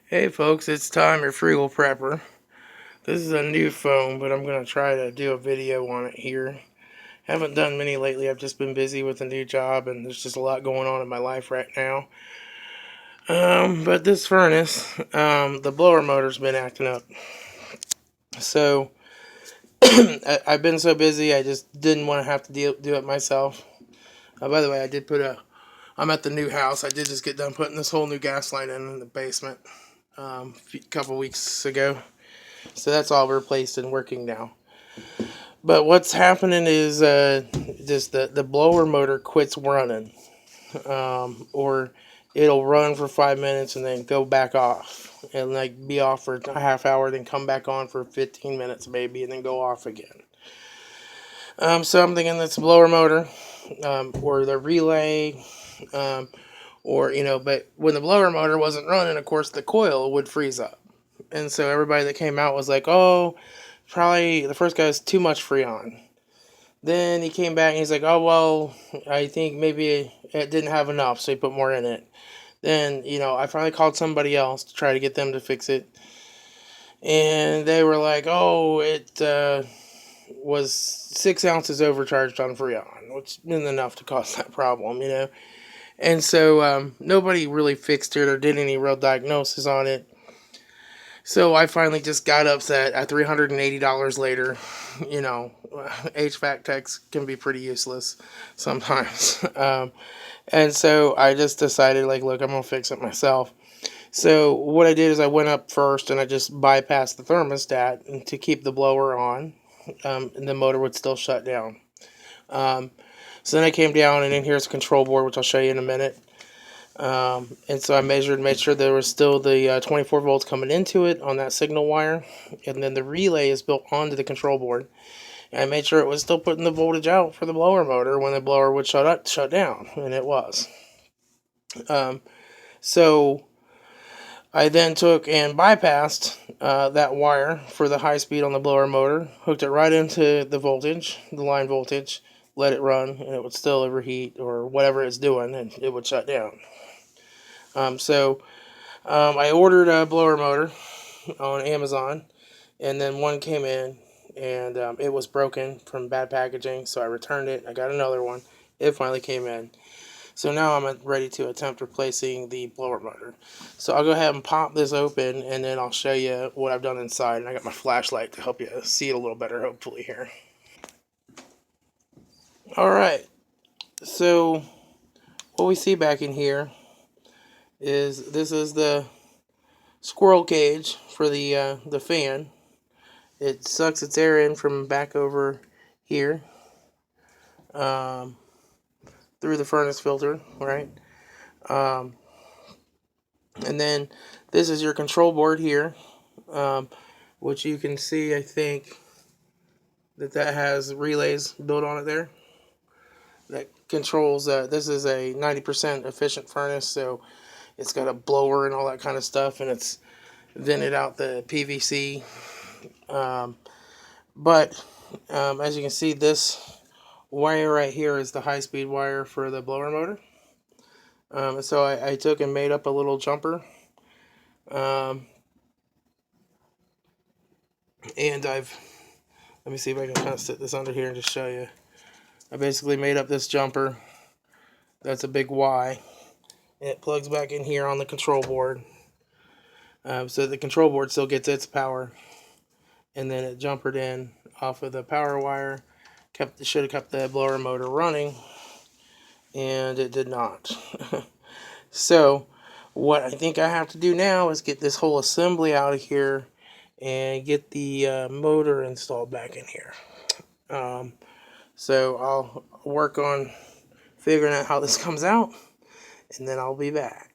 Hey folks, it's Tom, your frugal prepper. This is a new phone, but I'm going to try to do a video on it here. Haven't done many lately. I've just been busy with a new job, and there's just a lot going on in my life right now. But this furnace, the blower motor's been acting up. So I've been so busy, I just didn't want to have to do it myself. By the way, I'm at the new house. I did just get done putting this whole new gas line in the basement a couple weeks ago. So that's all replaced and working now. But what's happening is just the blower motor quits running, or it'll run for 5 minutes and then go back off, and like be off for a half hour, then come back on for 15 minutes maybe, and then go off again. So I'm thinking that's the blower motor, or the relay, um, or But when the blower motor wasn't running, of course the coil would freeze up, and so everybody that came out was like, "Oh, probably the first guy was too much Freon." Then he came back and he's like, "Oh well, I think maybe it didn't have enough, so he put more in it." Then I finally called somebody else to try to get them to fix it, and they were like, "Oh, it was 6 ounces overcharged on Freon, which isn't enough to cause that problem." And so nobody really fixed it or did any real diagnosis on it. So I finally just got upset at $380 later. HVAC techs can be pretty useless sometimes. And so I just decided, like, look, I'm going to fix it myself. So what I did is I went up first and I just bypassed the thermostat to keep the blower on, and the motor would still shut down. So then I came down, and in here's a control board, which I'll show you in a minute. And so I made sure there was still the 24 volts coming into it on that signal wire, and then the relay is built onto the control board. And I made sure it was still putting the voltage out for the blower motor when the blower would shut down, and it was. Um, so I then took and bypassed that wire for the high speed on the blower motor, hooked it right into the voltage, the line voltage, let it run, and it would still overheat or whatever it's doing, and it would shut down. I ordered a blower motor on Amazon, and then one came in, and it was broken from bad packaging, so I returned it. I got another one. It finally came in. So now I'm ready to attempt replacing the blower motor. So I'll go ahead and pop this open, and then I'll show you what I've done inside. And I got my flashlight to help you see it a little better, hopefully, here. Alright, so what we see back in here is this is the squirrel cage for the fan. It sucks its air in from back over here, um, through the furnace filter, right? Um, and then this is your control board here, which you can see, I think, that has relays built on it there. That controls, this is a 90% efficient furnace, so it's got a blower and all that kind of stuff, and it's vented out the PVC. But as you can see, this wire right here is the high-speed wire for the blower motor. So I took and made up a little jumper, um, and let me see if I can kind of sit this under here and just show you. I basically made up this jumper. That's a big Y. And it plugs back in here on the control board. So the control board still gets its power. And then it jumpered in off of the power wire. Should have kept the blower motor running. And it did not. So what I think I have to do now is get this whole assembly out of here and get the motor installed back in here. So I'll work on figuring out how this comes out, and then I'll be back.